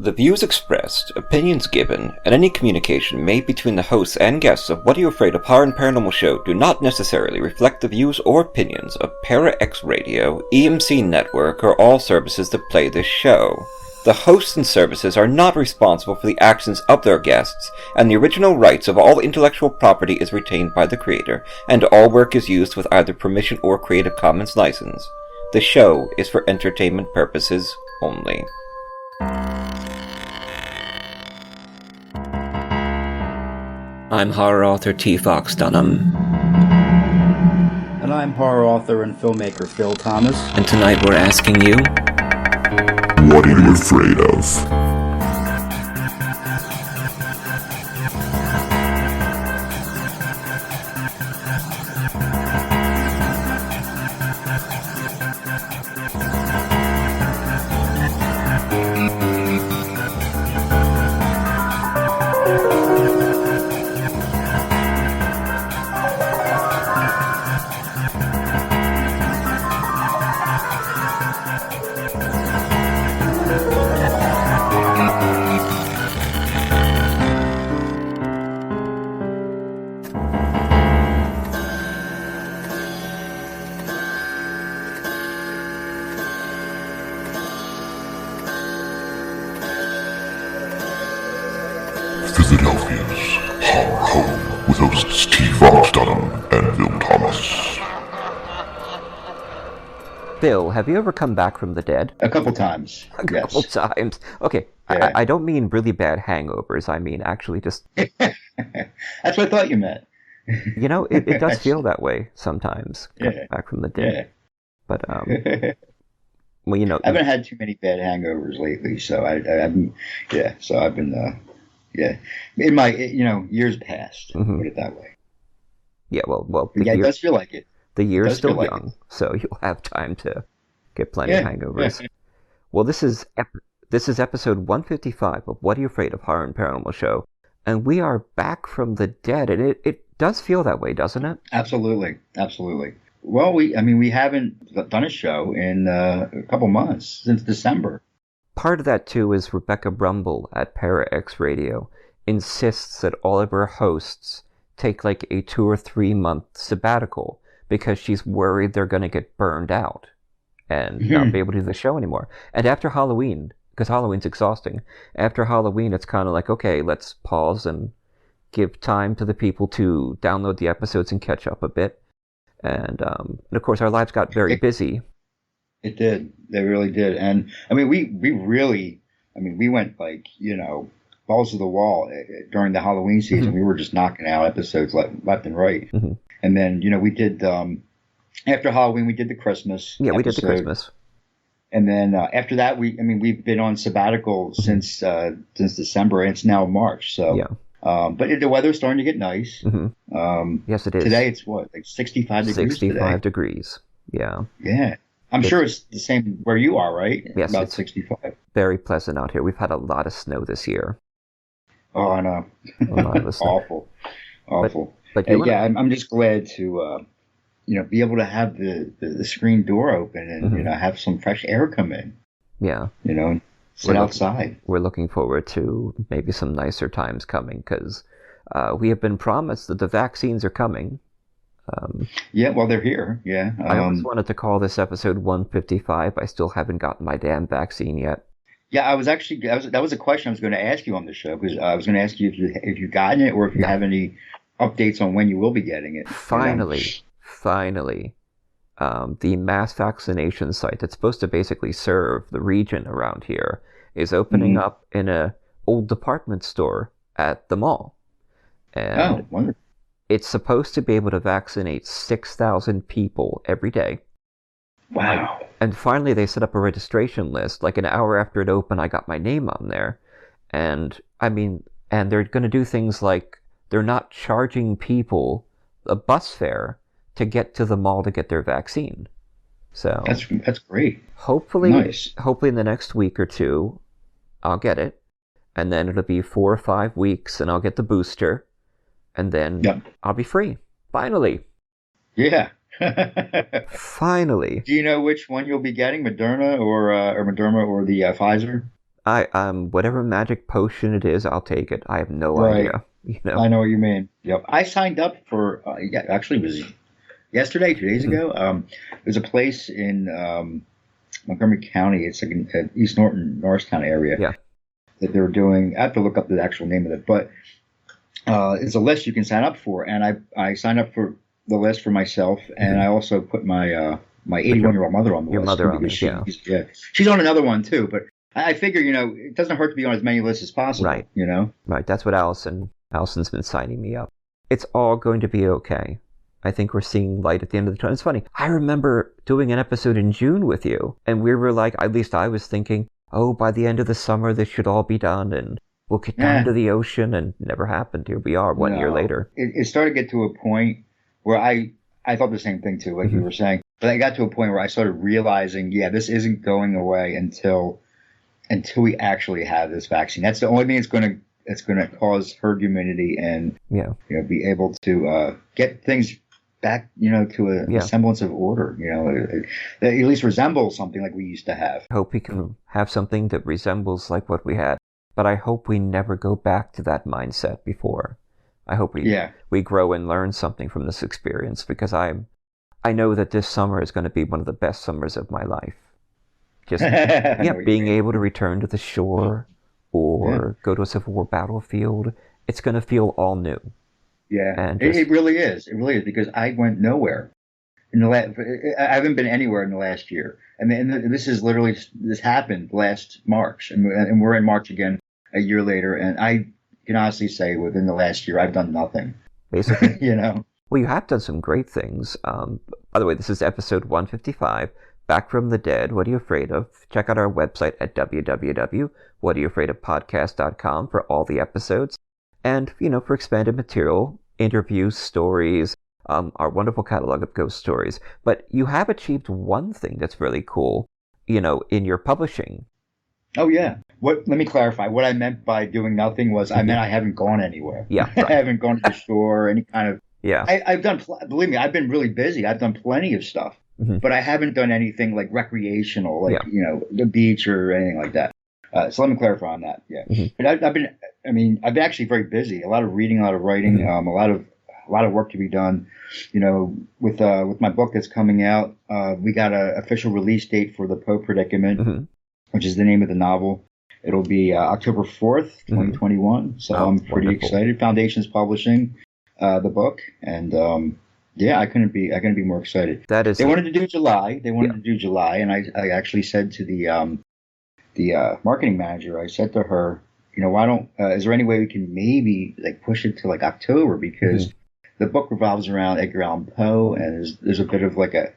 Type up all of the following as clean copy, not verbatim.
The views expressed, opinions given, and any communication made between the hosts and guests of What Are You Afraid of Horror and Paranormal Show do not necessarily reflect the views or opinions of Para X Radio, EMC Network, or all services that play this show. The hosts and services are not responsible for the actions of their guests, and the original rights of all intellectual property is retained by the creator, and all work is used with either permission or Creative Commons license. The show is for entertainment purposes only. I'm horror author T. Fox Dunham. And I'm horror author and filmmaker Phil Thomas. And tonight we're asking you, what are you afraid of? Philadelphia's horror home with hosts T. Fox Dunham and Phil Thomas. Phil, have you ever come back from the dead? A couple times. A couple times. Okay, Yeah. I don't mean really bad hangovers. I mean actually just... That's what I thought you meant. You know, it does feel that way sometimes, Yeah. back from the dead. Yeah. But, well, you know... I haven't had too many bad hangovers lately, so I've been, in my, years past, put it that way. Yeah, well, Yeah, it does feel like it. The year's does feel still like young, so you'll have time to get plenty of hangovers. Yeah. Well, this is episode 155 of What Are You Afraid of Horror and Paranormal Show, and we are back from the dead, and it does feel that way, doesn't it? Absolutely. Well, we haven't done a show in a couple months, since December. Part of that, too, is Rebecca Brumble at Para X Radio insists that all of her hosts take like a 2 or 3 month sabbatical because she's worried they're going to get burned out and not be able to do the show anymore. And after Halloween, because Halloween's exhausting, after Halloween it's kind of like, okay, let's pause and give time to the people to download the episodes and catch up a bit. And of course our lives got very busy. It did. They really did. And I mean, we went like, balls to the wall during the Halloween season. We were just knocking out episodes left and right. Mm-hmm. And then, we did, after Halloween, we did the Christmas. Yeah, episode. we did the Christmas. And then after that, we've been on sabbatical since December, and it's now March. So, yeah. But the weather's starting to get nice. Mm-hmm. Yes, it is. Today it's what, like 65 degrees 65 degrees, yeah. Yeah. I'm sure it's the same where you are, right? Yes. About it's 65. very pleasant out here. We've had a lot of snow this year. Oh, I know. A lot of snow. Awful. But I'm just glad to, be able to have the screen door open and, have some fresh air come in. Yeah. Sit outside. We're looking forward to maybe some nicer times coming because we have been promised that the vaccines are coming. Yeah, well, they're here. Yeah. I always wanted to call this episode 155. I still haven't gotten my damn vaccine yet. Yeah, that was a question I was going to ask you on the show, because I was going to ask you if you've gotten it or if you have any updates on when you will be getting it. Finally, the mass vaccination site that's supposed to basically serve the region around here is opening up in a old department store at the mall. And wonderful. It's supposed to be able to vaccinate 6,000 people every day. Wow. And finally they set up a registration list. Like an hour after it opened, I got my name on there. And they're going to do things like they're not charging people a bus fare to get to the mall to get their vaccine. So that's great. Hopefully in the next week or two, I'll get it. And then it'll be 4 or 5 weeks and I'll get the booster. And then I'll be free. Finally. Yeah. Finally. Do you know which one you'll be getting, Moderna or the Pfizer? Whatever magic potion it is, I'll take it. I have no idea. I know what you mean. Yep. I signed up for, actually it was yesterday, 2 days ago. There's a place in Montgomery County. It's like in East Norristown area. Yeah. That they were doing. I have to look up the actual name of it, but it's a list you can sign up for, and I signed up for the list for myself, and I also put my 81-year-old mother on the list. Your mother on it, she's on another one too, but I figure, it doesn't hurt to be on as many lists as possible. Right. Right. That's what Allison's been signing me up. It's all going to be okay. I think we're seeing light at the end of the tunnel. It's funny. I remember doing an episode in June with you, and we were like, at least I was thinking, oh, by the end of the summer, this should all be done, and we'll get down to the ocean, and never happened. Here we are 1 year later. It started to get to a point where I thought the same thing too, like you were saying. But I got to a point where I started realizing, this isn't going away until we actually have this vaccine. That's the only thing that's going to cause herd immunity and be able to get things back, to a semblance of order, that at least resembles something like we used to have. I hope we can have something that resembles like what we had, but I hope we never go back to that mindset before. I hope we grow and learn something from this experience, because I know that this summer is going to be one of the best summers of my life. Just being able to return to the shore or go to a Civil War battlefield, it's going to feel all new. Yeah, and it really is. It really is, because I went nowhere. I haven't been anywhere in the last year. I mean, this happened last March, and we're in March again a year later, and I can honestly say within the last year I've done nothing. Basically, Well, you have done some great things. By the way, this is episode 155. Back from the Dead, What Are You Afraid Of? Check out our website at www.whatayouafraidofpodcast.com for all the episodes. And, for expanded material, interviews, stories, our wonderful catalog of ghost stories. But you have achieved one thing that's really cool, in your publishing. Oh, yeah. Let me clarify. What I meant by doing nothing was I meant I haven't gone anywhere. Yeah. Right. I haven't gone to the store, any kind of... Yeah. I've done, believe me, I've been really busy. I've done plenty of stuff. But I haven't done anything like recreational, like, the beach or anything like that. So let me clarify on that. Yeah. But I've been actually very busy. A lot of reading, a lot of writing, a lot of work to be done. With my book that's coming out, we got an official release date for The Poe Predicament, which is the name of the novel. It'll be October 4th, 2021. So I'm pretty excited. Foundation's publishing the book, and I couldn't be more excited. They wanted to do July. And I actually said to the marketing manager, I said to her, why don't is there any way we can maybe like push it to like October, because the book revolves around Edgar Allan Poe, and there's a bit of like a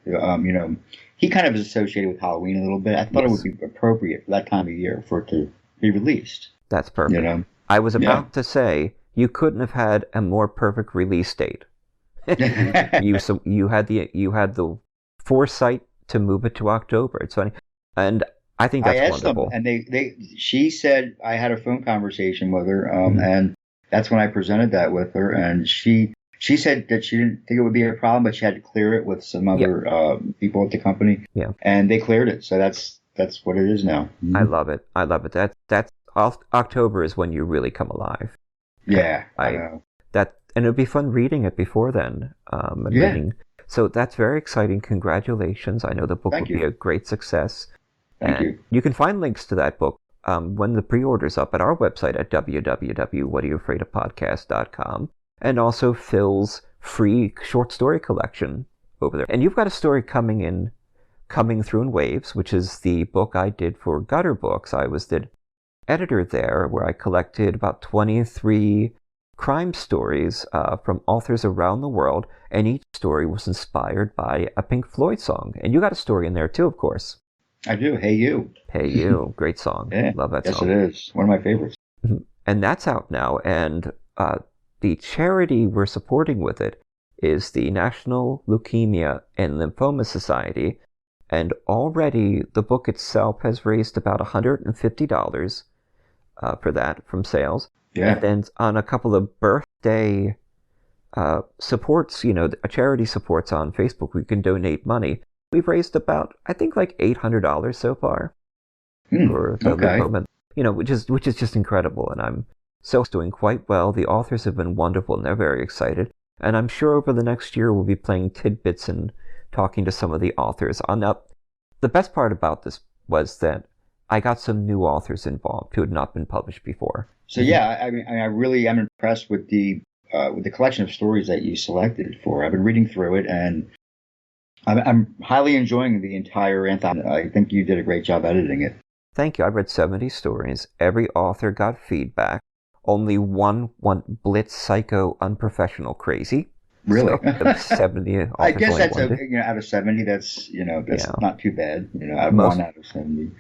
he kind of is associated with Halloween a little bit. I thought it would be appropriate for that time of year for it to be released. That's perfect. I was about to say you couldn't have had a more perfect release date. You had the foresight to move it to October. It's funny, and I think that's wonderful. Them, and she said I had a phone conversation with her, and that's when I presented that with her, and she said that she didn't think it would be a problem, but she had to clear it with some other people at the company, and they cleared it. So that's what it is now. I love it. That's October is when you really come alive. Yeah, I know. And it'll be fun reading it before then. So that's very exciting. Congratulations. I know the book will be a great success. Thank you. You can find links to that book when the pre-order's up at our website at www.whatayouafraidofpodcast.com, and also Phil's free short story collection over there. And you've got a story coming through in waves, which is the book I did for Gutter Books. I was the editor there, where I collected about 23 crime stories from authors around the world, and each story was inspired by a Pink Floyd song. And you got a story in there too, of course. I do. Hey You. Hey You. Great song. Yeah, love that song. Yes, it is. One of my favorites. And that's out now. And the charity we're supporting with it is the National Leukemia and Lymphoma Society. And already the book itself has raised about $150 for that from sales. Yeah. And then on a couple of birthday supports, a charity supports on Facebook, we can donate money. We've raised about, I think, like $800 so far for the lymphoma. which is just incredible, and I'm so doing quite well. The authors have been wonderful, and they're very excited. And I'm sure over the next year we'll be playing tidbits and talking to some of the authors. The best part about this was that I got some new authors involved who had not been published before. So yeah, I really am impressed with the collection of stories that you selected for. I've been reading through it, and I'm highly enjoying the entire anthology. I think you did a great job editing it. Thank you. I read 70 stories. Every author got feedback. Only one blitz, psycho, unprofessional, crazy. Really? So, 70 authors. I guess that's out of 70. That's not too bad. One out of 70.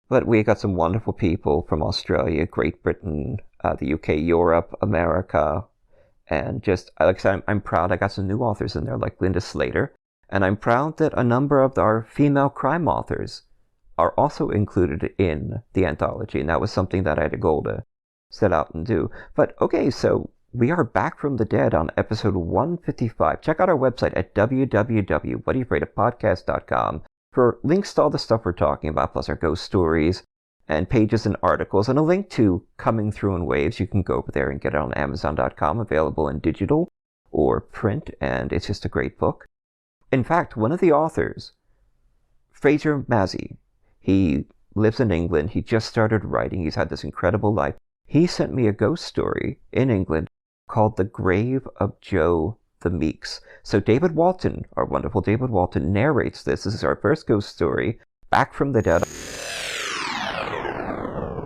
But we got some wonderful people from Australia, Great Britain, the UK, Europe, America, and just like I said, I'm proud. I got some new authors in there, like Linda Slater, and I'm proud that a number of our female crime authors are also included in the anthology, and that was something that I had a goal to set out and do. But okay, so we are back from the dead on episode 155. Check out our website at www.whatayouafraidofpodcast.com for links to all the stuff we're talking about, plus our ghost stories and pages and articles, and a link to Coming Through in Waves. You can go over there and get it on Amazon.com, available in digital or print, and it's just a great book. In fact, one of the authors, Frasser Massey, he lives in England. He just started writing. He's had this incredible life. He sent me a ghost story in England called The Grave of Joe the Meeks. So David Walton, our wonderful David Walton, narrates this. This is our first ghost story, back from the dead.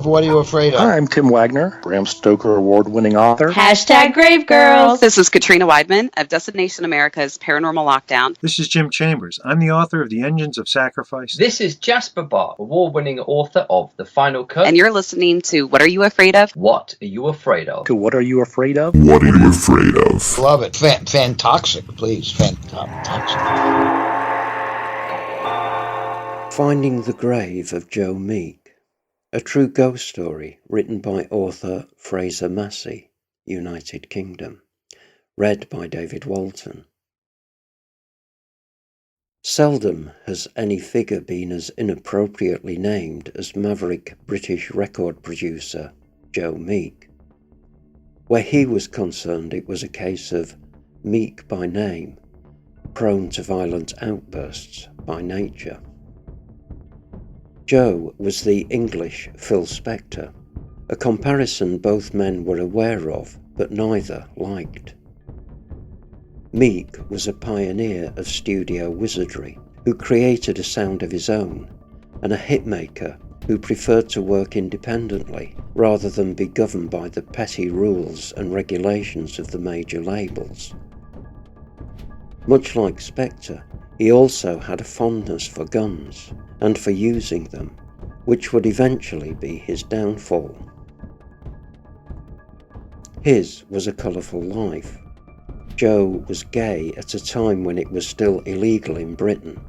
What are you afraid of? Hi, I'm Tim Wagner, Bram Stoker award-winning author. Hashtag Grave Girls. This is Katrina Weidman of Destination America's Paranormal Lockdown. This is Jim Chambers. I'm the author of The Engines of Sacrifice. This is Jasper Barr, award-winning author of The Final Cut. And you're listening to What Are You Afraid Of? What Are You Afraid Of? To What Are You Afraid Of? What are you afraid of? Love it. Fantoxic, please. Fantoxic. Finding the Grave of Joe Meek. A true ghost story written by author Frasser Massey, United Kingdom. Read by David Walton. Seldom has any figure been as inappropriately named as maverick British record producer Joe Meek. Where he was concerned, it was a case of meek by name, prone to violent outbursts by nature. Joe was the English Phil Spector, a comparison both men were aware of, but neither liked. Meek was a pioneer of studio wizardry, who created a sound of his own, and a hitmaker who preferred to work independently rather than be governed by the petty rules and regulations of the major labels. Much like Spector, he also had a fondness for guns, and for using them, which would eventually be his downfall. His was a colourful life. Joe was gay at a time when it was still illegal in Britain,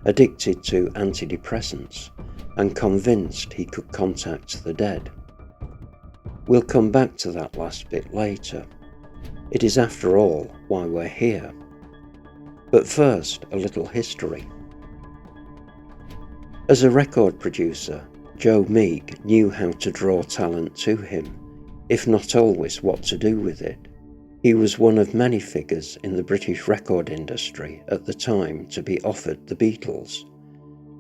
addicted to antidepressants, and convinced he could contact the dead. We'll come back to that last bit later. It is, after all, why we're here. But first, a little history. As a record producer, Joe Meek knew how to draw talent to him, if not always what to do with it. He was one of many figures in the British record industry at the time to be offered the Beatles,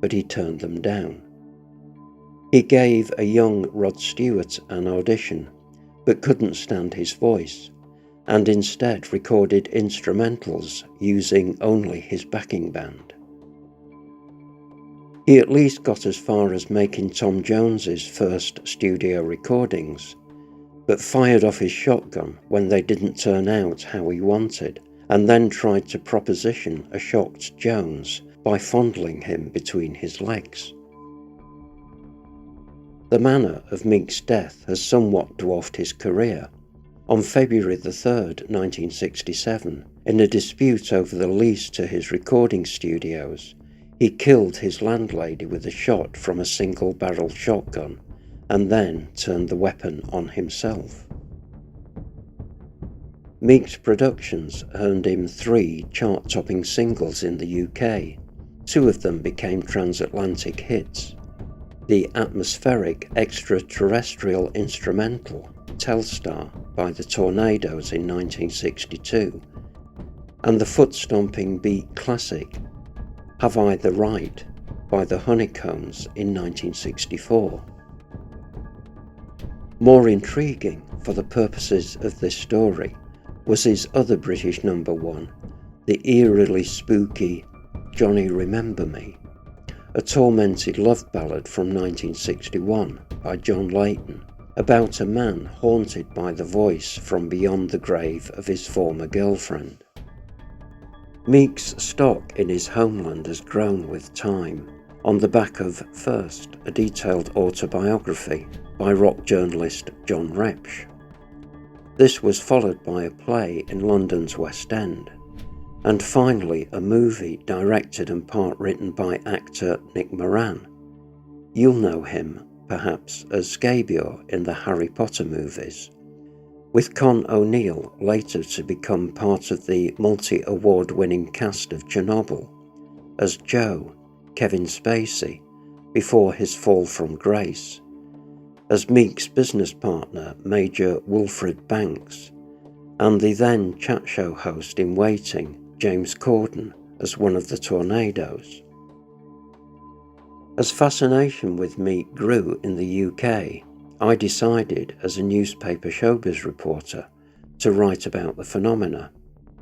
but he turned them down. He gave a young Rod Stewart an audition, but couldn't stand his voice, and instead recorded instrumentals using only his backing band. He at least got as far as making Tom Jones's first studio recordings, but fired off his shotgun when they didn't turn out how he wanted, and then tried to proposition a shocked Jones by fondling him between his legs. The manner of Meek's death has somewhat dwarfed his career. On February 3rd, 1967, in a dispute over the lease to his recording studios, he killed his landlady with a shot from a single-barrel shotgun, and then turned the weapon on himself. Meek's productions earned him 3 chart-topping singles in the UK. 2 of them became transatlantic hits. the atmospheric extraterrestrial instrumental Telstar by the Tornadoes in 1962, and the foot-stomping beat classic Have I the Right by the Honeycombs in 1964. More intriguing for the purposes of this story was his other British number one, the eerily spooky Johnny Remember Me, a tormented love ballad from 1961 by John Layton about a man haunted by the voice from beyond the grave of his former girlfriend. Meek's stock in his homeland has grown with time, on the back of, first, a detailed autobiography by rock journalist John Repsch. This was followed by a play in London's West End, and finally a movie directed and part written by actor Nick Moran. You'll know him, perhaps, as Scabior in the Harry Potter movies, with Con O'Neill later to become part of the multi-award-winning cast of Chernobyl, as Joe, Kevin Spacey, before his fall from grace, as Meek's business partner, Major Wilfred Banks, and the then chat show host in waiting, James Corden, as one of the Tornadoes. As fascination with Meek grew in the UK, I decided, as a newspaper showbiz reporter, to write about the phenomena.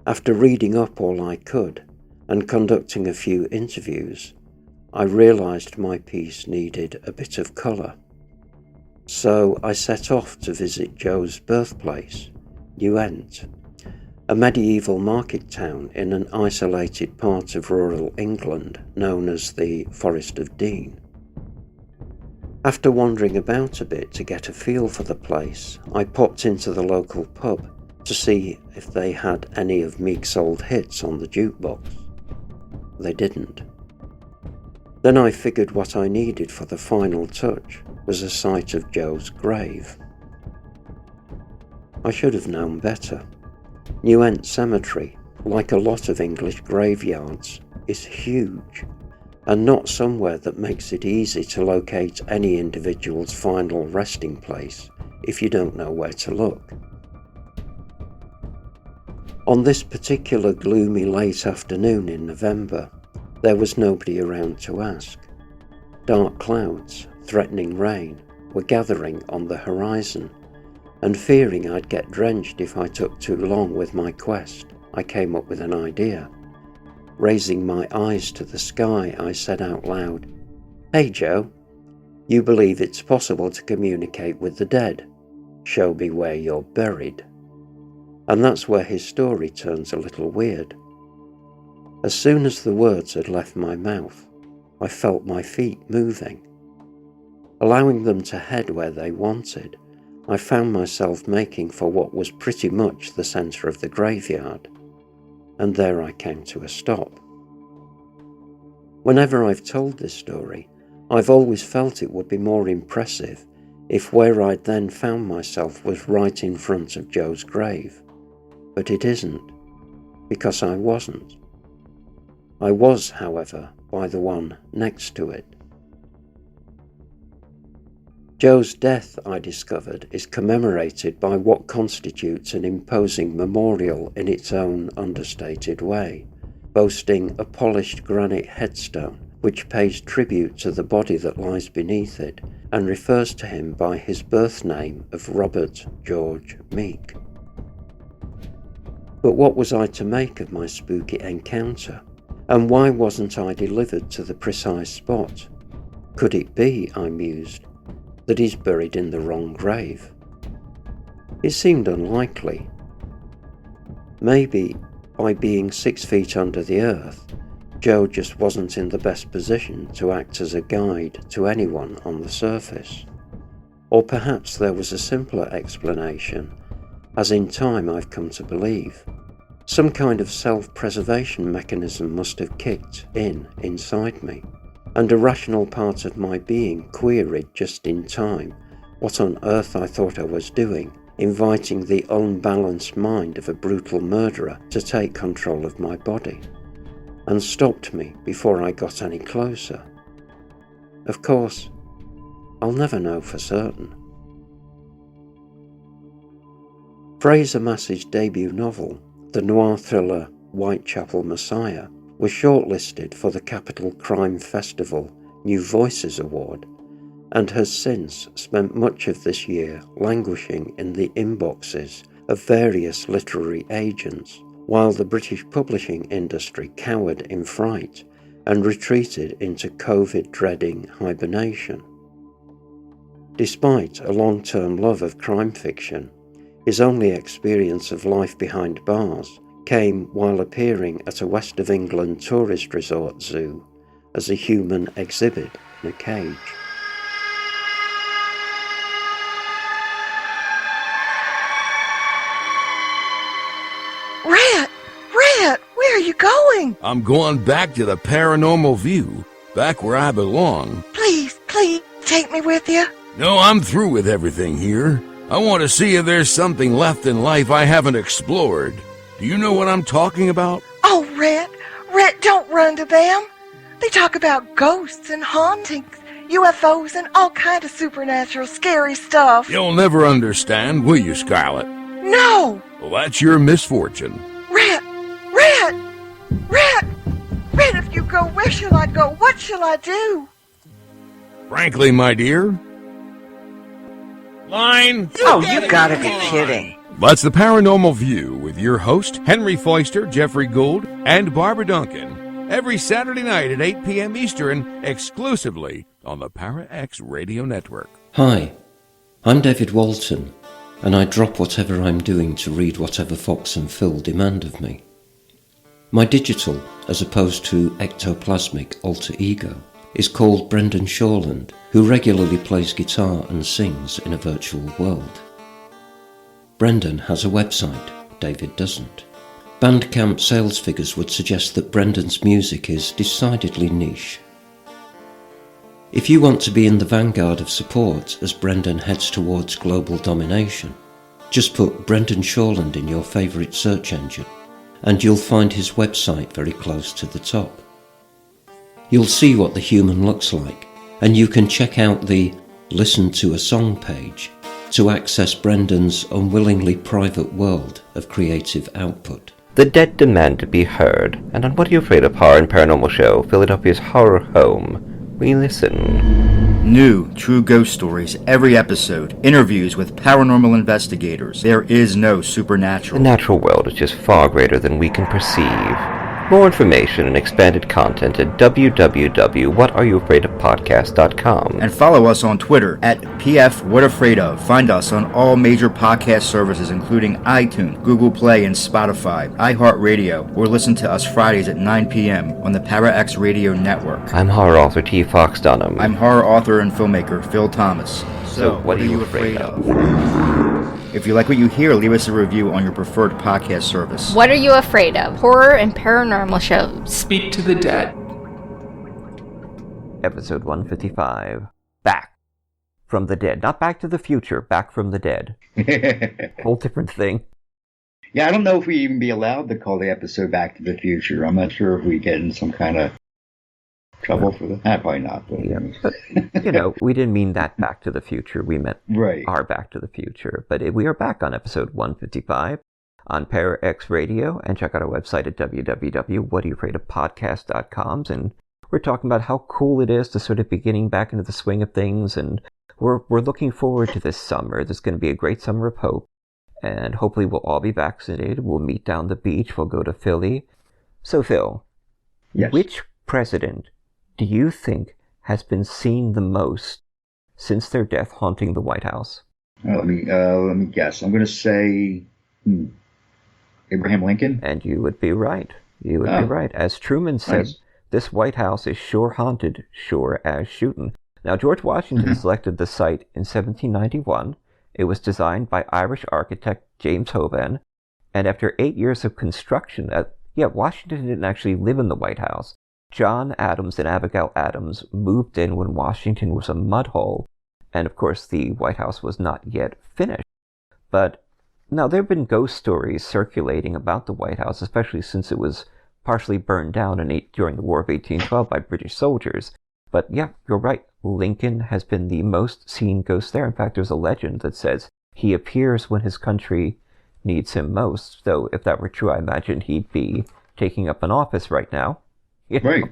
After reading up all I could and conducting a few interviews, I realised my piece needed a bit of colour. So I set off to visit Joe's birthplace, Newent, a medieval market town in an isolated part of rural England known as the Forest of Dean. After wandering about a bit to get a feel for the place, I popped into the local pub to see if they had any of Meek's old hits on the jukebox. They didn't. Then I figured what I needed for the final touch was a sight of Joe's grave. I should have known better. Newent Cemetery, like a lot of English graveyards, is huge, and not somewhere that makes it easy to locate any individual's final resting place if you don't know where to look. On this particular gloomy late afternoon in November, there was nobody around to ask. Dark clouds, threatening rain, were gathering on the horizon, and fearing I'd get drenched if I took too long with my quest, I came up with an idea. Raising my eyes to the sky, I said out loud, "Hey Joe, you believe it's possible to communicate with the dead? Show me where you're buried." And that's where his story turns a little weird. As soon as the words had left my mouth, I felt my feet moving. Allowing them to head where they wanted, I found myself making for what was pretty much the centre of the graveyard, and there I came to a stop. Whenever I've told this story, I've always felt it would be more impressive if where I'd then found myself was right in front of Joe's grave, but it isn't, because I wasn't. I was, however, by the one next to it. Joe's death, I discovered, is commemorated by what constitutes an imposing memorial in its own understated way, boasting a polished granite headstone which pays tribute to the body that lies beneath it and refers to him by his birth name of Robert George Meek. But what was I to make of my spooky encounter? And why wasn't I delivered to the precise spot? Could it be, I mused, that he's buried in the wrong grave? It seemed unlikely. Maybe, by being 6 feet under the earth, Joe just wasn't in the best position to act as a guide to anyone on the surface. Or perhaps there was a simpler explanation, as in time I've come to believe. Some kind of self-preservation mechanism must have kicked in inside me, and a rational part of my being queried just in time what on earth I thought I was doing, inviting the unbalanced mind of a brutal murderer to take control of my body, and stopped me before I got any closer. Of course, I'll never know for certain. Frasser Massey's debut novel, the noir thriller Whitechapel Messiah, was shortlisted for the Capital Crime Festival New Voices Award, and has since spent much of this year languishing in the inboxes of various literary agents, while the British publishing industry cowered in fright and retreated into COVID-dreading hibernation. Despite a long-term love of crime fiction, his only experience of life behind bars came while appearing at a West of England tourist resort zoo as a human exhibit in a cage. Red, where are you going? I'm going back to the paranormal view, back where I belong. Please, take me with you. No, I'm through with everything here. I want to see if there's something left in life I haven't explored. Do you know what I'm talking about? Oh, Red, don't run to them. They talk about ghosts and hauntings, UFOs, and all kind of supernatural scary stuff. You'll never understand, will you, Scarlet? No! Well, that's your misfortune. Red, if you go, where shall I go? What shall I do? Frankly, my dear... Line! You gotta be kidding. That's the Paranormal View with your host, Henry Foister, Jeffrey Gould, and Barbara Duncan. Every Saturday night at 8 p.m. Eastern, exclusively on the Para X Radio Network. Hi, I'm David Walton, and I drop whatever I'm doing to read whatever Fox and Phil demand of me. My digital, as opposed to ectoplasmic alter ego, is called Brendan Shawland, who regularly plays guitar and sings in a virtual world. Brendan has a website, David doesn't. Bandcamp sales figures would suggest that Brendan's music is decidedly niche. If you want to be in the vanguard of support as Brendan heads towards global domination, just put Brendan Shawland in your favourite search engine, and you'll find his website very close to the top. You'll see what the human looks like, and you can check out the Listen to a Song page to access Brendan's unwillingly private world of creative output. The dead demand to be heard, and on What Are You Afraid of? Horror and Paranormal Show, Philadelphia's horror home, we listen. New, true ghost stories every episode. Interviews with paranormal investigators. There is no supernatural. The natural world is just far greater than we can perceive. More information and expanded content at www.whatareyoufraidofpodcast.com. And follow us on Twitter at PFWhatAfraidOf. Find us on all major podcast services including iTunes, Google Play, and Spotify, iHeartRadio, or listen to us Fridays at 9 p.m. on the Para X Radio Network. I'm horror author T. Fox Dunham. I'm horror author and filmmaker Phil Thomas. So what are you afraid of? If you like what you hear, leave us a review on your preferred podcast service. What Are You Afraid of? Horror and paranormal shows. Speak to the dead. Episode 155. Back from the dead. Not Back to the Future, Back from the Dead. Whole different thing. Yeah, I don't know if we even be allowed to call the episode Back to the Future. I'm not sure if we get in some kind of trouble for that. Probably not. But, yeah, but we didn't mean that Back to the Future. We meant our Back to the Future. But we are back on episode 155 on Para X Radio, and check out our website at www.whatayouafraidofpodcast.com. And we're talking about how cool it is to sort of be getting back into the swing of things, and we're looking forward to this summer. There's going to be a great summer of hope, and hopefully we'll all be vaccinated. We'll meet down the beach. We'll go to Philly. So, Phil, yes. Which president do you think has been seen the most since their death haunting the White House? Let me guess. I'm going to say Abraham Lincoln. And you would be right. You would be right. As Truman said, this White House is sure haunted, sure as shootin'. Now, George Washington selected the site in 1791. It was designed by Irish architect James Hovan. And after 8 years of construction, Washington didn't actually live in the White House. John Adams and Abigail Adams moved in when Washington was a mud hole, and of course the White House was not yet finished. But now there have been ghost stories circulating about the White House, especially since it was partially burned down during the War of 1812 by British soldiers. But yeah, you're right. Lincoln has been the most seen ghost there. In fact, there's a legend that says he appears when his country needs him most. Though, if that were true, I imagine he'd be taking up an office right now. Right.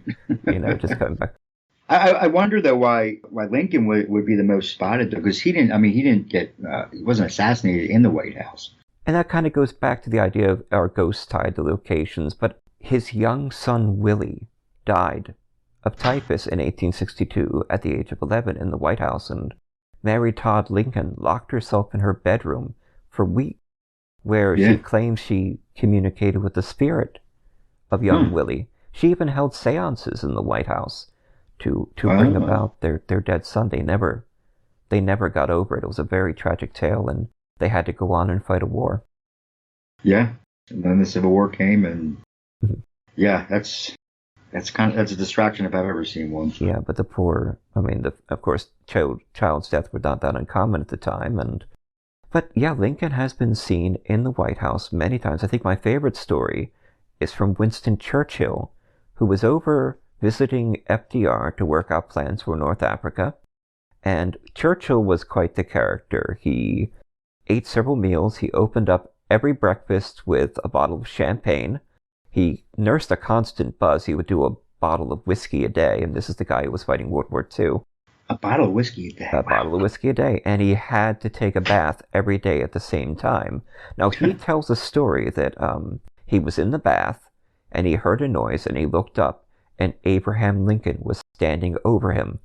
Just coming back. I wonder though why Lincoln would be the most spotted, because he wasn't assassinated in the White House. And that kind of goes back to the idea of our ghosts tied to locations. But his young son Willie died of typhus in 1862 at the age of 11 in the White House, and Mary Todd Lincoln locked herself in her bedroom for weeks, where she claims she communicated with the spirit of young Willie. She even held seances in the White House to bring about their dead son. They never got over it. It was a very tragic tale, and they had to go on and fight a war. Yeah, and then the Civil War came, and that's a distraction if I've ever seen one. Yeah, but of course, child's death were not that uncommon at the time, but yeah, Lincoln has been seen in the White House many times. I think my favorite story is from Winston Churchill, who was over visiting FDR to work out plans for North Africa. And Churchill was quite the character. He ate several meals. He opened up every breakfast with a bottle of champagne. He nursed a constant buzz. He would do a bottle of whiskey a day, and this is the guy who was fighting World War II. A bottle of whiskey a day? A bottle of whiskey a day. And he had to take a bath every day at the same time. Now, he tells a story that he was in the bath, and he heard a noise, and he looked up, and Abraham Lincoln was standing over him.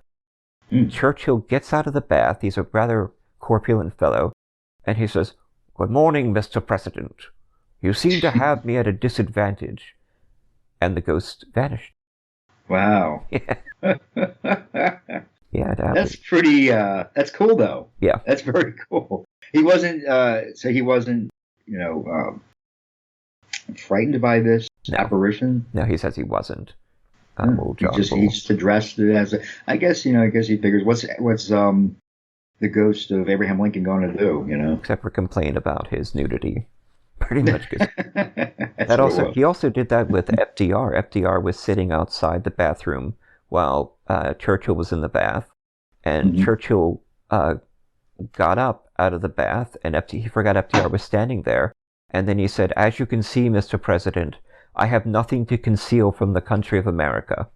Churchill gets out of the bath. He's a rather corpulent fellow, and he says, "Good morning, Mr. President. You seem to have me at a disadvantage." And the ghost vanished. Wow. Yeah. That's pretty, that's cool though. Yeah. That's very cool. He wasn't, frightened by this apparition? No, he says he wasn't. He just addressed it as I guess he figures, what's the ghost of Abraham Lincoln going to do, Except for complain about his nudity. Pretty much. He also did that with FDR. FDR was sitting outside the bathroom while Churchill was in the bath, and Churchill got up out of the bath, and he forgot FDR was standing there, and then he said, "As you can see, Mr. President, I have nothing to conceal from the country of America."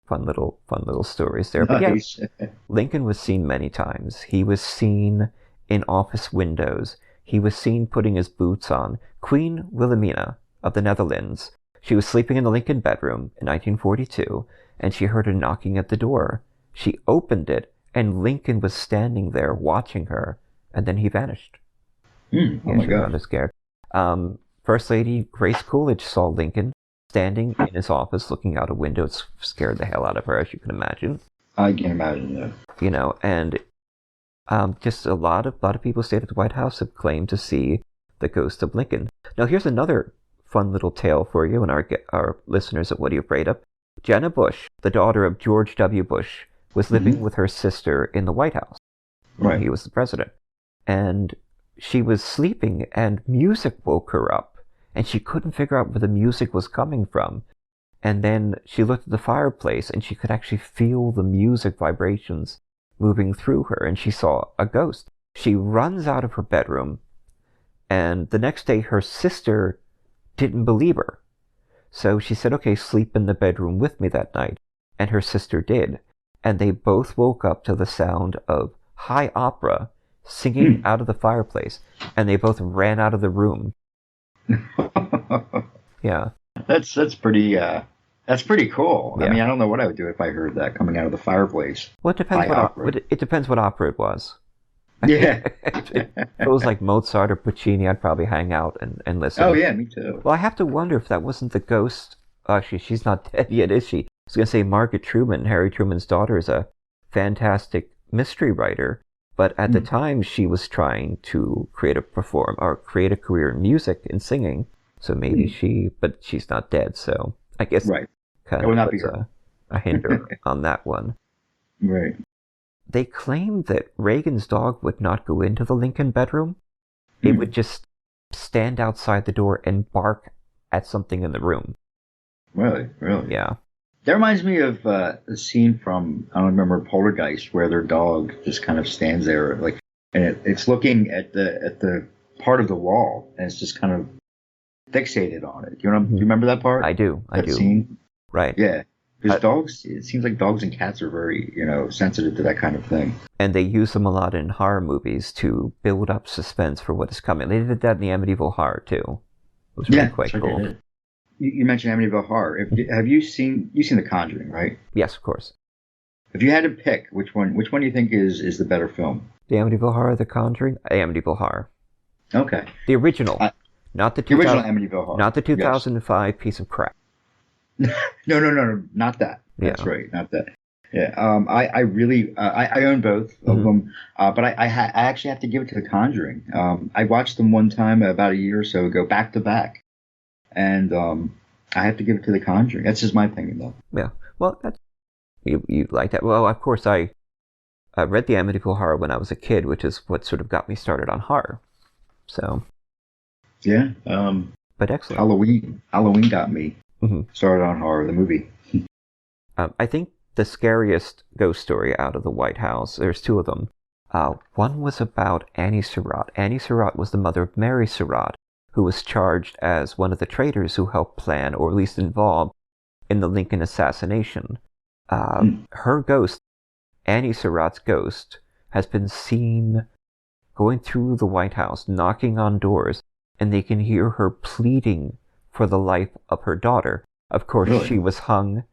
Fun little stories there. Nice. But yeah, Lincoln was seen many times. He was seen in office windows. He was seen putting his boots on. Queen Wilhelmina of the Netherlands, she was sleeping in the Lincoln bedroom in 1942, and she heard a knocking at the door. She opened it, and Lincoln was standing there watching her, and then he vanished. Oh my God. She was scared. First Lady Grace Coolidge saw Lincoln standing in his office looking out a window. It scared the hell out of her, as you can imagine. I can imagine that. And just a lot of people stayed at the White House have claimed to see the ghost of Lincoln. Now, here's another fun little tale for you and our listeners at What Are You Afraid Of? Jenna Bush, the daughter of George W. Bush, was living with her sister in the White House when he was the president. And she was sleeping, and music woke her up, and she couldn't figure out where the music was coming from. And then she looked at the fireplace, and she could actually feel the music vibrations moving through her, and she saw a ghost. She runs out of her bedroom, and the next day her sister didn't believe her. So she said, "Okay, sleep in the bedroom with me that night." And her sister did. And they both woke up to the sound of high opera singing out of the fireplace, and they both ran out of the room. Yeah. That's pretty cool. Yeah. I mean, I don't know what I would do if I heard that coming out of the fireplace. Well, it depends what opera it was. Yeah. If it was like Mozart or Puccini, I'd probably hang out and listen. Oh, yeah, me too. Well, I have to wonder if that wasn't the ghost. Actually, she's not dead yet, is she? I was going to say Margaret Truman, Harry Truman's daughter, is a fantastic mystery writer. But at the time, she was trying to create a career in music and singing. So maybe but she's not dead. So I guess kind of puts a hinder on that one. Right. They claimed that Reagan's dog would not go into the Lincoln bedroom. It would just stand outside the door and bark at something in the room. Really? Yeah. That reminds me of a scene from, I don't remember, Poltergeist, where their dog just kind of stands there, like, and it's looking at the part of the wall, and it's just kind of fixated on it. Do you remember that part? I do. That scene? Right. Yeah. Because dogs, it seems like dogs and cats are very, sensitive to that kind of thing. And they use them a lot in horror movies to build up suspense for what is coming. They did that in the Amityville Horror, too. It was really quite cool. You mentioned Amityville Horror. Have you seen The Conjuring, right? Yes, of course. If you had to pick, which one do you think is the better film? The Amityville Horror, The Conjuring? Amityville Horror. Okay. The original. Not the original Amityville Horror. Not the 2005 piece of crap. No, not that. That's right, not that. Yeah, I really, I own both of them, but I actually have to give it to The Conjuring. I watched them one time about a year or so ago, back to back, and I have to give it to The Conjuring. That's just my opinion, though. Yeah, well, that's, you like that. Well, of course, I read the Amityville Horror when I was a kid, which is what sort of got me started on horror. So. Yeah. But excellent. Halloween got me started on horror, the movie. I think the scariest ghost story out of the White House, there's two of them. One was about Annie Surratt. Annie Surratt was the mother of Mary Surratt, who was charged as one of the traitors who helped plan, or at least involved, in the Lincoln assassination. Her ghost, Annie Surratt's ghost, has been seen going through the White House, knocking on doors, and they can hear her pleading for the life of her daughter. Of course, she was hung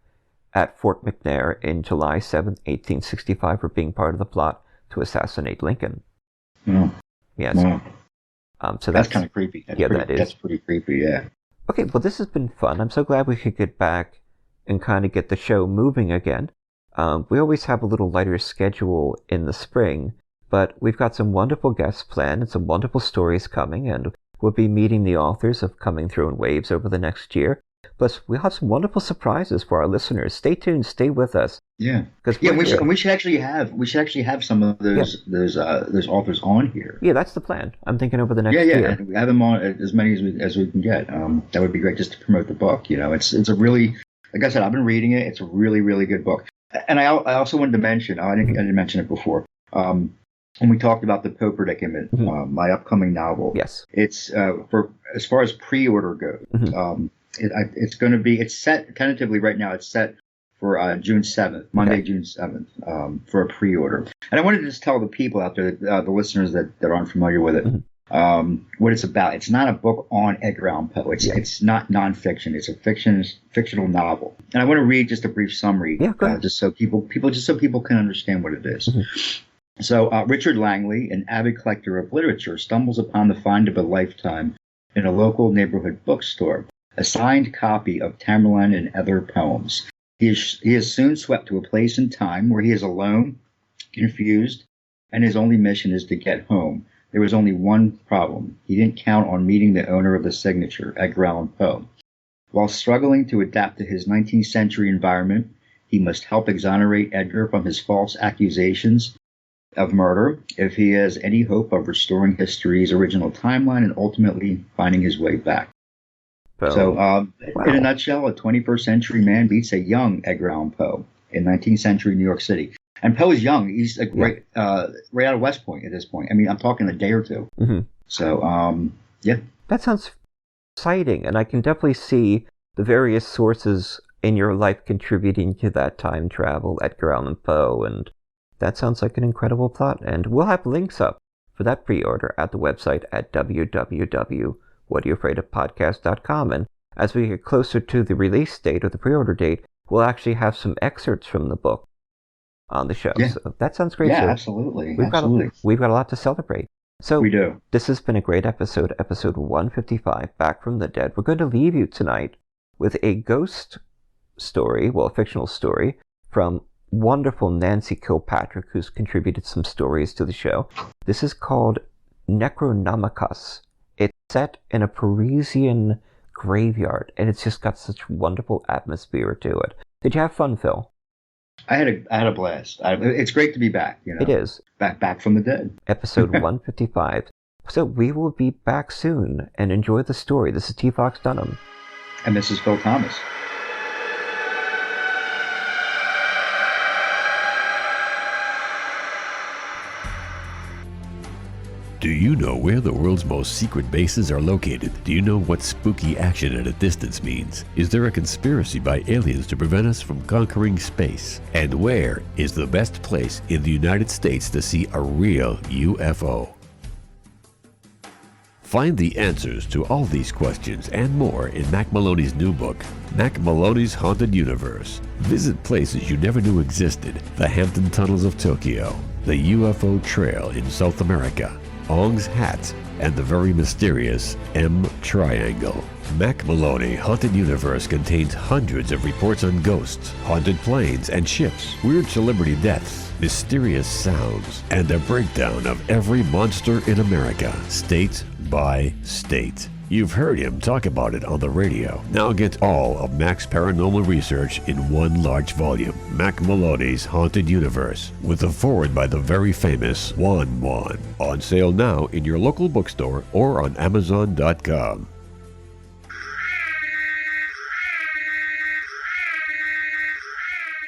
at Fort McNair in July 7th, 1865, for being part of the plot to assassinate Lincoln. Yes. So that's kind of creepy. That's pretty creepy, yeah. Okay, well, this has been fun. I'm so glad we could get back and kind of get the show moving again. We always have a little lighter schedule in the spring, but we've got some wonderful guests planned and some wonderful stories coming, and we'll be meeting the authors of Coming Through in Waves over the next year. Plus, we'll have some wonderful surprises for our listeners. Stay tuned, stay with us. Yeah, we should actually have some of those authors on here. Yeah, that's the plan. I'm thinking over the next year. Yeah, and we have them on as many as we can get. That would be great, just to promote the book. It's a really, like I said, I've been reading it. It's a really, really good book. And I also wanted to mention, I didn't mention it before. When we talked about the Poe Predicament, my upcoming novel. Yes, it's for as far as pre-order goes. It's set tentatively right now. It's set for June 7th, Monday, June 7th, for a pre-order. And I wanted to just tell the people out there, the listeners that aren't familiar with it, what it's about. It's not a book on Edgar Allan Poe. It's not nonfiction. It's a fictional novel. And I want to read just a brief summary, just so people can understand what it is. So Richard Langley, an avid collector of literature, stumbles upon the find of a lifetime in a local neighborhood bookstore. A signed copy of Tamerlane and other poems. He is soon swept to a place in time where he is alone, confused, and his only mission is to get home. There was only one problem. He didn't count on meeting the owner of the signature, Edgar Allan Poe. While struggling to adapt to his 19th century environment, he must help exonerate Edgar from his false accusations of murder if he has any hope of restoring history's original timeline and ultimately finding his way back. So, in a nutshell, a 21st century man beats a young Edgar Allan Poe in 19th century New York City. And Poe is young. He's like right out of West Point at this point. I mean, I'm talking a day or two. So, That sounds exciting, and I can definitely see the various sources in your life contributing to that time travel, Edgar Allan Poe, and that sounds like an incredible plot. And we'll have links up for that pre-order at the website at www.whatayouafraidofpodcast.com. And as we get closer to the release date or the pre-order date, we'll actually have some excerpts from the book on the show. So that sounds great. Yeah, so absolutely. We've got a lot to celebrate. So we do. This has been a great episode 155, Back from the Dead. We're going to leave you tonight with a ghost story, a fictional story, from wonderful Nancy Kilpatrick, who's contributed some stories to the show. This is called Necromimicos. It's set in a Parisian graveyard, and it's just got such wonderful atmosphere to it. Did you have fun, Phil? I had a blast. It's great to be back. It is. Back from the dead. Episode 155. So we will be back soon, and enjoy the story. This is T. Fox Dunham. And this is Phil Thomas. Do you know where the world's most secret bases are located? Do you know what spooky action at a distance means? Is there a conspiracy by aliens to prevent us from conquering space? And where is the best place in the United States to see a real UFO? Find the answers to all these questions and more in Mac Maloney's new book, Mac Maloney's Haunted Universe. Visit places you never knew existed, the Hampton Tunnels of Tokyo, the UFO Trail in South America, Ong's Hat, and the very mysterious M Triangle. Mac Maloney Haunted Universe contains hundreds of reports on ghosts, haunted planes and ships, weird celebrity deaths, mysterious sounds, and a breakdown of every monster in America, state by state. You've heard him talk about it on the radio. Now get all of Mac's paranormal research in one large volume, Mac Maloney's Haunted Universe, with a foreword by the very famous Juan Juan. On sale now in your local bookstore or on Amazon.com.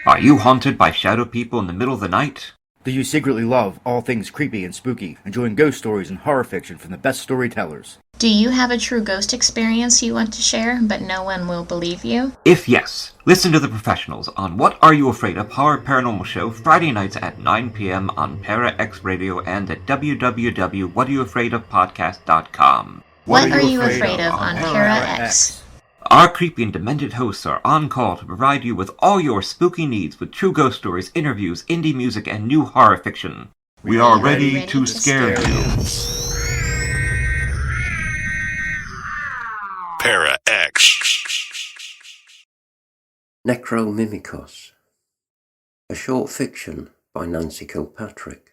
Are you haunted by shadow people in the middle of the night? Do you secretly love all things creepy and spooky, enjoying ghost stories and horror fiction from the best storytellers? Do you have a true ghost experience you want to share, but no one will believe you? If yes, listen to the professionals on What Are You Afraid Of? Horror Paranormal Show Friday nights at 9 p.m. on Para X Radio and at www.whatayouafraidofpodcast.com. What are you afraid of on Para X? Our creepy and demented hosts are on call to provide you with all your spooky needs with true ghost stories, interviews, indie music, and new horror fiction. We are ready to scare you. Para X. Necromimicos, a short fiction by Nancy Kilpatrick,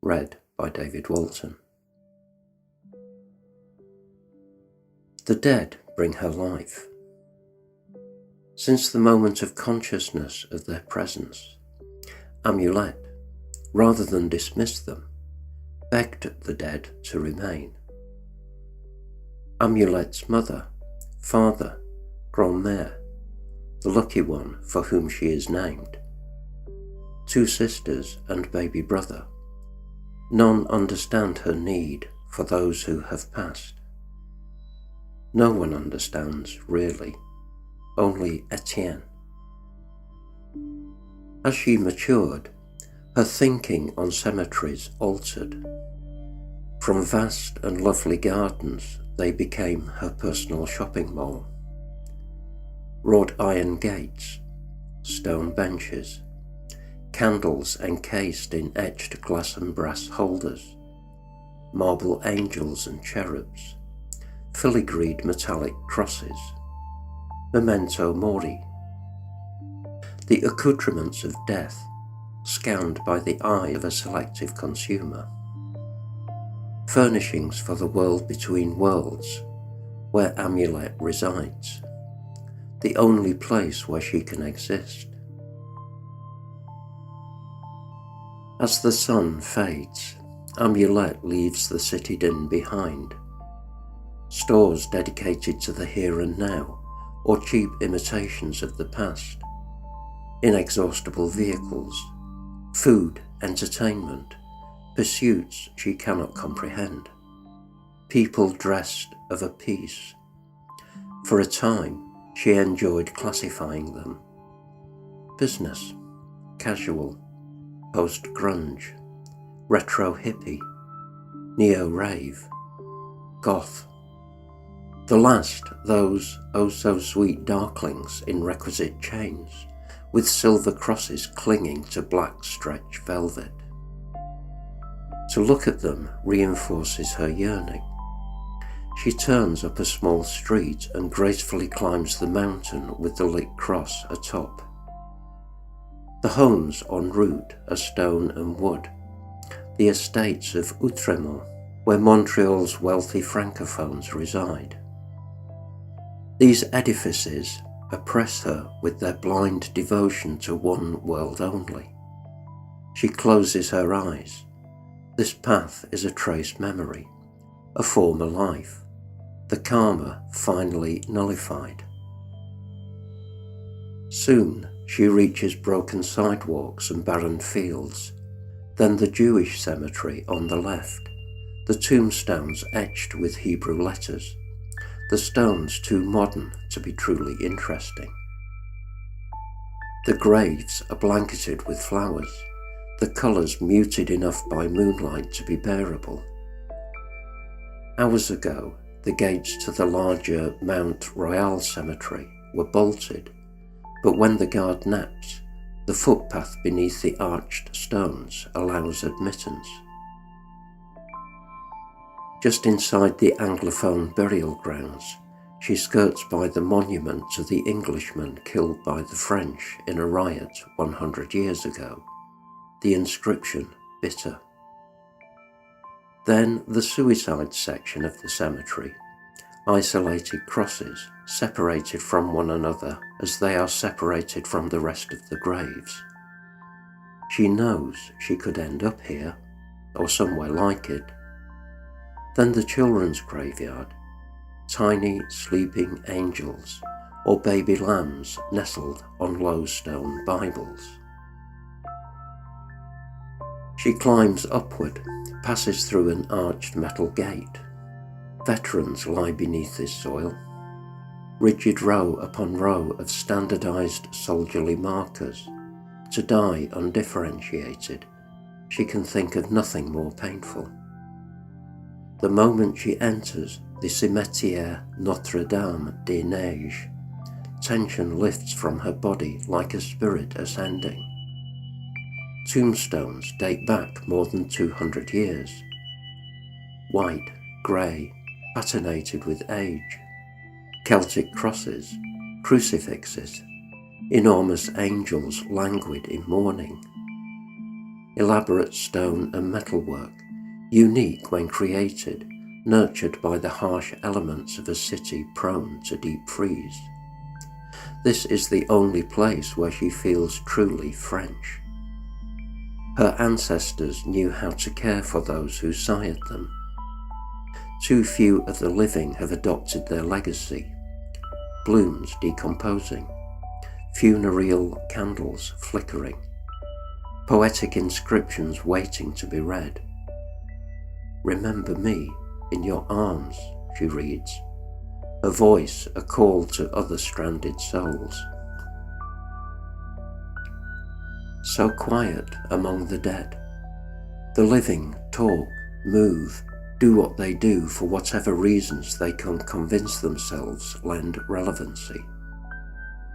read by David Walton. The dead bring her life. Since the moment of consciousness of their presence, Amulet, rather than dismiss them, begged the dead to remain. Amulet's mother, father, grand-mère, the lucky one for whom she is named, 2 sisters and baby brother, none understand her need for those who have passed. No one understands, really, only Etienne. As she matured, her thinking on cemeteries altered. From vast and lovely gardens, they became her personal shopping mall. Wrought iron gates, stone benches, candles encased in etched glass and brass holders, marble angels and cherubs, filigreed metallic crosses, memento mori, the accoutrements of death scanned by the eye of a selective consumer, furnishings for the world between worlds where Amulet resides, the only place where she can exist. As the sun fades, Amulet leaves the city din behind. Stores dedicated to the here and now, or cheap imitations of the past, inexhaustible vehicles, food, entertainment, pursuits she cannot comprehend, people dressed of a piece. For a time, she enjoyed classifying them: business, casual, post-grunge, retro-hippie, neo-rave, goth. The last, those oh-so-sweet darklings in requisite chains, with silver crosses clinging to black stretch velvet. To look at them reinforces her yearning. She turns up a small street and gracefully climbs the mountain with the lit cross atop. The homes en route are stone and wood, the estates of Outremont, where Montreal's wealthy francophones reside. These edifices oppress her with their blind devotion to one world only. She closes her eyes. This path is a traced memory, a former life, the karma finally nullified. Soon she reaches broken sidewalks and barren fields, then the Jewish cemetery on the left, the tombstones etched with Hebrew letters, the stones too modern to be truly interesting. The graves are blanketed with flowers, the colours muted enough by moonlight to be bearable. Hours ago, the gates to the larger Mount Royal cemetery were bolted, but when the guard naps, the footpath beneath the arched stones allows admittance. Just inside the Anglophone burial grounds, she skirts by the monument to the Englishman killed by the French in a riot 100 years ago, the inscription bitter. Then the suicide section of the cemetery, isolated crosses separated from one another as they are separated from the rest of the graves. She knows she could end up here, or somewhere like it. Then the children's graveyard, tiny sleeping angels or baby lambs nestled on low stone Bibles. She climbs upward, passes through an arched metal gate. Veterans lie beneath this soil, rigid row upon row of standardized soldierly markers. To die undifferentiated, she can think of nothing more painful. The moment she enters the Cimetière Notre-Dame-des-Neiges, tension lifts from her body like a spirit ascending. Tombstones date back more than 200 years. White, grey, patinated with age. Celtic crosses, crucifixes, enormous angels languid in mourning. Elaborate stone and metalwork, unique when created, nurtured by the harsh elements of a city prone to deep freeze. This is the only place where she feels truly French. Her ancestors knew how to care for those who sired them. Too few of the living have adopted their legacy. Blooms decomposing, funereal candles flickering, poetic inscriptions waiting to be read. Remember me in your arms, she reads, her voice a call to other stranded souls. So quiet among the dead. The living talk, move, do what they do for whatever reasons they can convince themselves lend relevancy.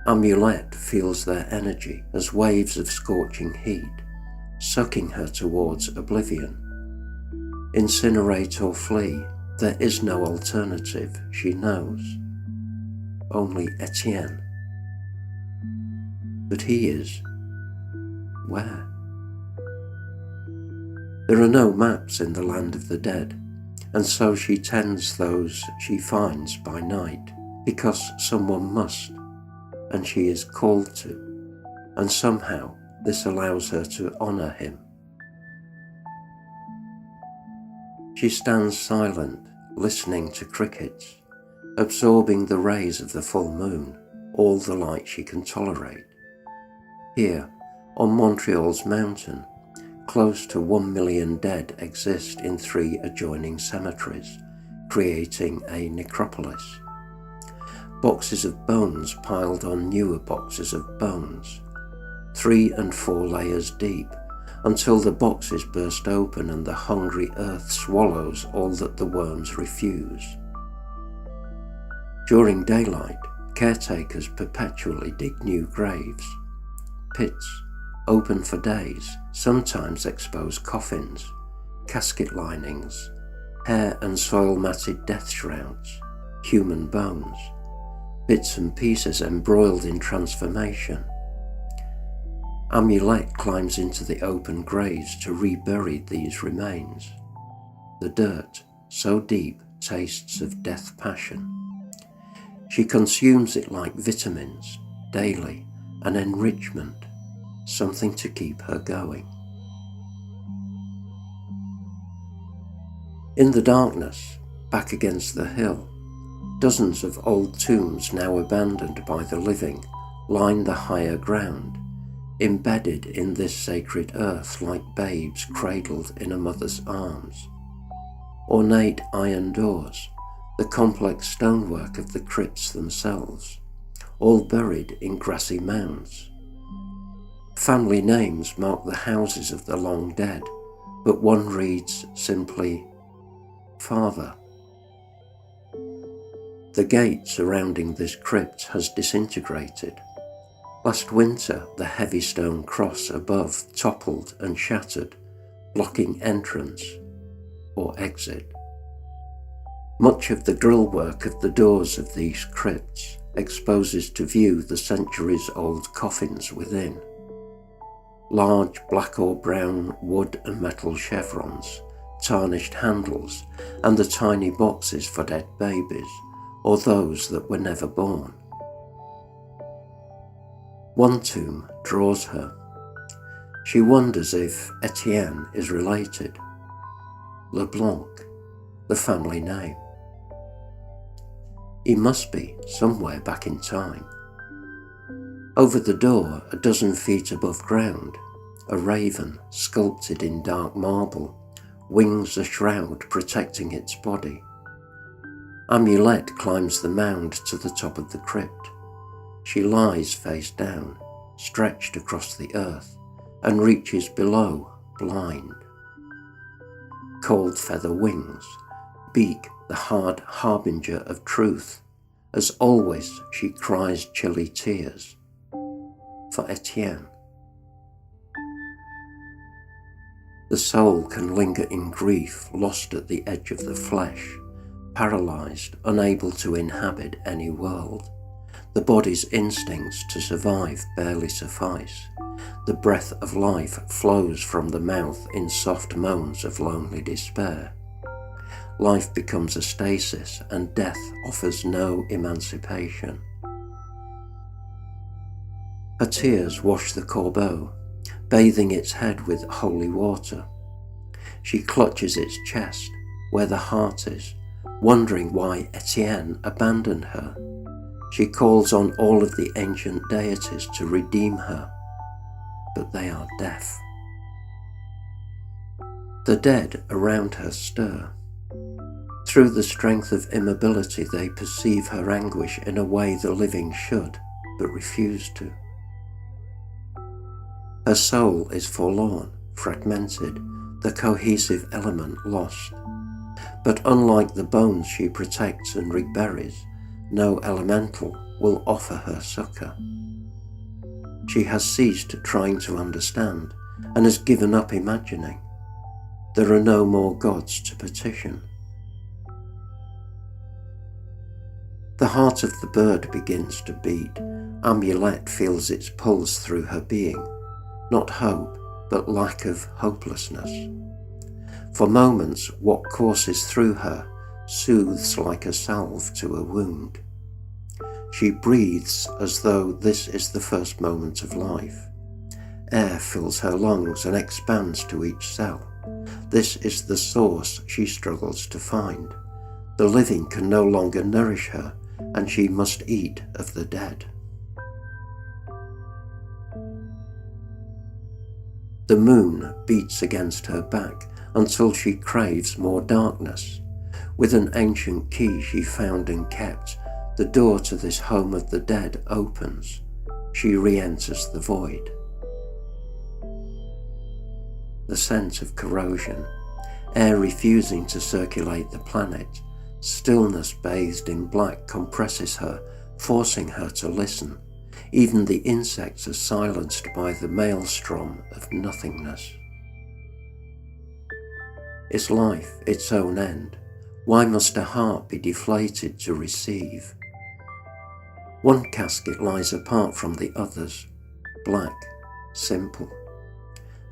Amulet feels their energy as waves of scorching heat, sucking her towards oblivion. Incinerate or flee, there is no alternative, she knows. Only Etienne. But he is. Where? There are no maps in the land of the dead, and so she tends those she finds by night, because someone must, and she is called to, and somehow this allows her to honour him. She stands silent, listening to crickets, absorbing the rays of the full moon, all the light she can tolerate. Here, on Montreal's mountain, close to 1 million dead exist in 3 adjoining cemeteries, creating a necropolis. Boxes of bones piled on newer boxes of bones, 3 and 4 layers deep, until the boxes burst open and the hungry earth swallows all that the worms refuse. During daylight, caretakers perpetually dig new graves. Pits, open for days, sometimes expose coffins, casket linings, hair and soil-matted death shrouds, human bones, bits and pieces embroiled in transformation. Amulet climbs into the open graves to rebury these remains. The dirt, so deep, tastes of death passion. She consumes it like vitamins, daily, an enrichment, something to keep her going. In the darkness, back against the hill, dozens of old tombs now abandoned by the living line the higher ground, embedded in this sacred earth like babes cradled in a mother's arms. ornate iron doors, the complex stonework of the crypts themselves, all buried in grassy mounds. Family names mark the houses of the long dead, but one reads simply, Father. The gate surrounding this crypt has disintegrated. Last winter, the heavy stone cross above toppled and shattered, blocking entrance or exit. Much of the grillwork of the doors of these crypts exposes to view the centuries-old coffins within. Large black or brown wood and metal chevrons, tarnished handles, and the tiny boxes for dead babies, or those that were never born. One tomb draws her. She wonders if Etienne is related. Leblanc, the family name. He must be somewhere back in time. Over the door, a dozen feet above ground, a raven sculpted in dark marble wings a shroud protecting its body. Amulet climbs the mound to the top of the crypt. She lies face down, stretched across the earth, and reaches below, blind. Cold feather wings, beak the hard harbinger of truth. As always, she cries chilly tears. For Etienne. The soul can linger in grief, lost at the edge of the flesh, paralysed, unable to inhabit any world. The body's instincts to survive barely suffice. The breath of life flows from the mouth in soft moans of lonely despair. Life becomes a stasis, and death offers no emancipation. Her tears wash the corbeau, bathing its head with holy water. She clutches its chest, where the heart is, wondering why Etienne abandoned her. She calls on all of the ancient deities to redeem her, but they are deaf. The dead around her stir. Through the strength of immobility, they perceive her anguish in a way the living should, but refuse to. Her soul is forlorn, fragmented, the cohesive element lost. But unlike the bones she protects and reburies, no elemental will offer her succor. She has ceased trying to understand and has given up imagining. There are no more gods to petition. The heart of the bird begins to beat. Amulet feels its pulse through her being. Not hope, but lack of hopelessness. For moments, what courses through her soothes like a salve to a wound. She breathes as though this is the first moment of life. Air fills her lungs and expands to each cell. This is the source she struggles to find. The living can no longer nourish her, and she must eat of the dead. The moon beats against her back until she craves more darkness. With an ancient key she found and kept, the door to this home of the dead opens. She re-enters the void. The scent of corrosion, air refusing to circulate the planet, stillness bathed in black compresses her, forcing her to listen. Even the insects are silenced by the maelstrom of nothingness. Is life its own end? Why must a heart be deflated to receive? One casket lies apart from the others, black, simple.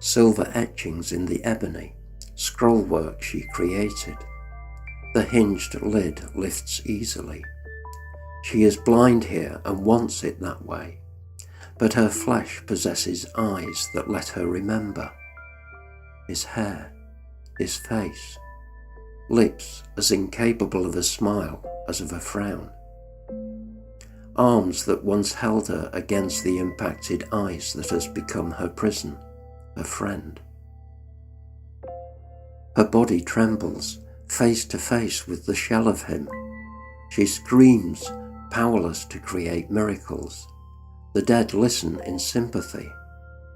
Silver etchings in the ebony, scrollwork she created. The hinged lid lifts easily. She is blind here and wants it that way, but her flesh possesses eyes that let her remember. His hair, his face, lips as incapable of a smile as of a frown. Arms that once held her against the impacted ice that has become her prison, her friend. Her body trembles, face to face with the shell of him. She screams, powerless to create miracles. The dead listen in sympathy,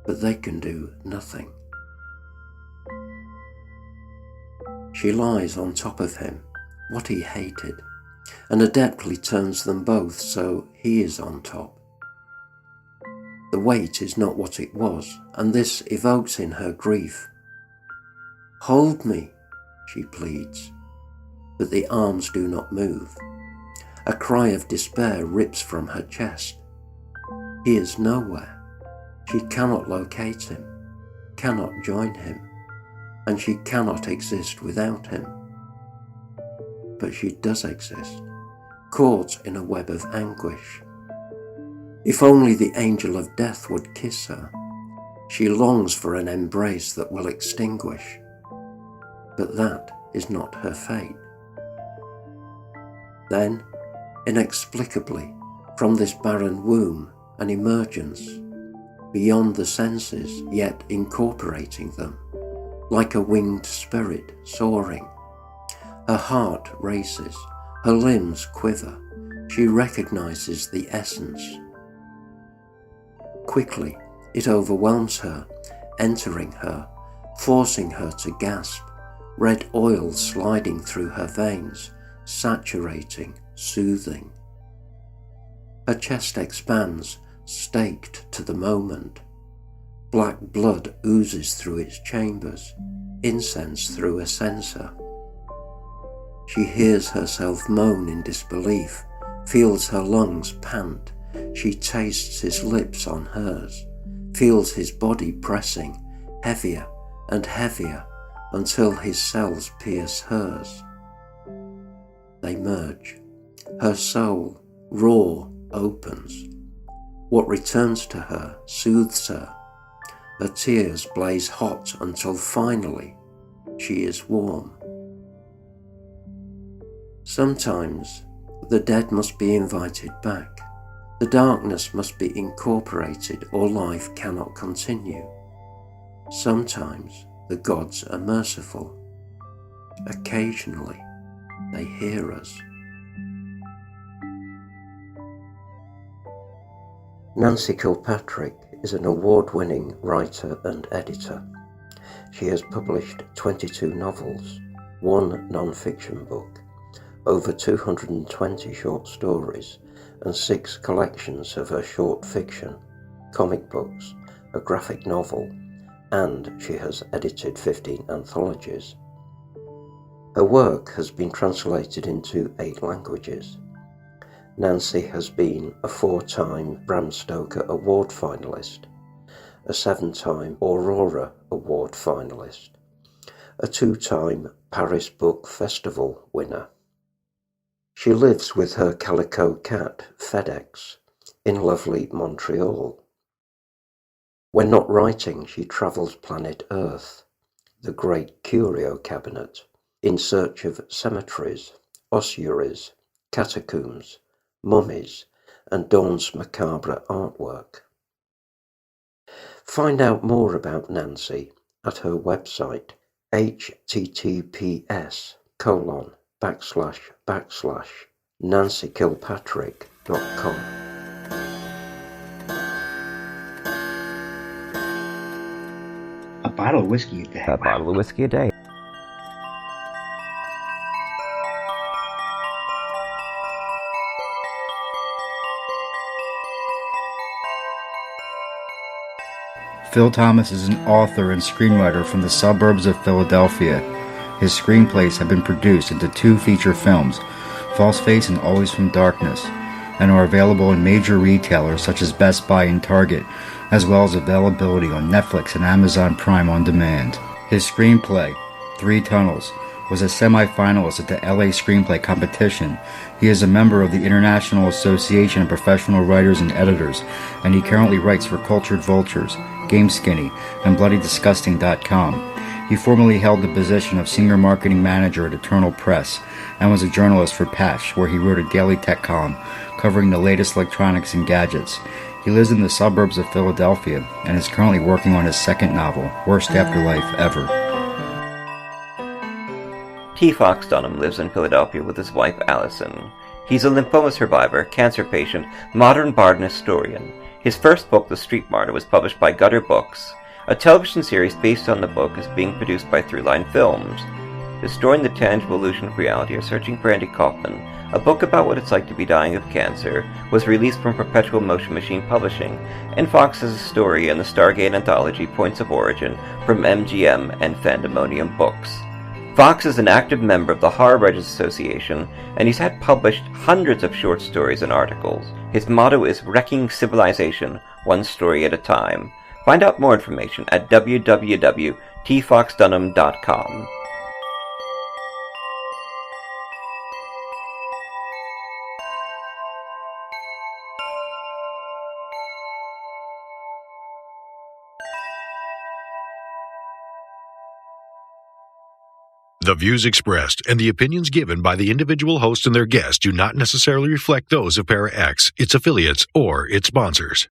but they can do nothing. She lies on top of him, what he hated, and adeptly turns them both so he is on top. The weight is not what it was, and this evokes in her grief. "Hold me," she pleads, but the arms do not move. A cry of despair rips from her chest. He is nowhere. She cannot locate him, cannot join him, and she cannot exist without him. But she does exist, caught in a web of anguish. If only the angel of death would kiss her. She longs for an embrace that will extinguish. But that is not her fate. Then, inexplicably, from this barren womb, an emergence, beyond the senses, yet incorporating them, like a winged spirit soaring. Her heart races, her limbs quiver. She recognizes the essence. Quickly, it overwhelms her, entering her, forcing her to gasp, red oil sliding through her veins, saturating, soothing. Her chest expands, staked to the moment. Black blood oozes through its chambers, incense through a censer. She hears herself moan in disbelief, feels her lungs pant. She tastes his lips on hers, feels his body pressing, heavier and heavier, until his cells pierce hers. They merge. Her soul, raw, opens. What returns to her soothes her. Her tears blaze hot until finally she is warm. Sometimes the dead must be invited back. The darkness must be incorporated or life cannot continue. Sometimes the gods are merciful. Occasionally they hear us. Nancy Kilpatrick is an award-winning writer and editor. She has published 22 novels, 1 non-fiction book, over 220 short stories, and 6 collections of her short fiction, comic books, a graphic novel, and she has edited 15 anthologies. Her work has been translated into 8 languages. Nancy has been a 4-time Bram Stoker Award finalist, a 7-time Aurora Award finalist, a 2-time Paris Book Festival winner. She lives with her calico cat, FedEx, in lovely Montreal. When not writing, she travels planet Earth, the Great Curio Cabinet, in search of cemeteries, ossuaries, catacombs, mummies, and Dawn's macabre artwork. Find out more about Nancy at her website, https://nancykilpatrick.com. A bottle of whiskey a day. A bottle of whiskey a day. Phil Thomas is an author and screenwriter from the suburbs of Philadelphia. His screenplays have been produced into 2 feature films, False Face and Always from Darkness, and are available in major retailers such as Best Buy and Target, as well as availability on Netflix and Amazon Prime on demand. His screenplay, 3 Tunnels, was a semi-finalist at the LA Screenplay Competition. He is a member of the International Association of Professional Writers and Editors, and he currently writes for Cultured Vultures, Game Skinny, and BloodyDisgusting.com. He formerly held the position of Senior Marketing Manager at Eternal Press, and was a journalist for Patch, where he wrote a daily tech column covering the latest electronics and gadgets. He lives in the suburbs of Philadelphia, and is currently working on his 2nd novel, Worst Afterlife Ever. T. Fox Dunham lives in Philadelphia with his wife Allison. He's a lymphoma survivor, cancer patient, modern bard and historian. His first book, The Street Martyr, was published by Gutter Books. A television series based on the book is being produced by Throughline Films. Destroying the Tangible Illusion of Reality or Searching for Andy Kaufman, a book about what it's like to be dying of cancer, was released from Perpetual Motion Machine Publishing, and Fox has a story in the Stargate anthology Points of Origin from MGM and Fandemonium Books. Fox is an active member of the Horror Writers Association, and he's had published hundreds of short stories and articles. His motto is Wrecking Civilization, one story at a time. Find out more information at www.tfoxdunham.com. The views expressed and the opinions given by the individual host and their guests do not necessarily reflect those of Para X, its affiliates, or its sponsors.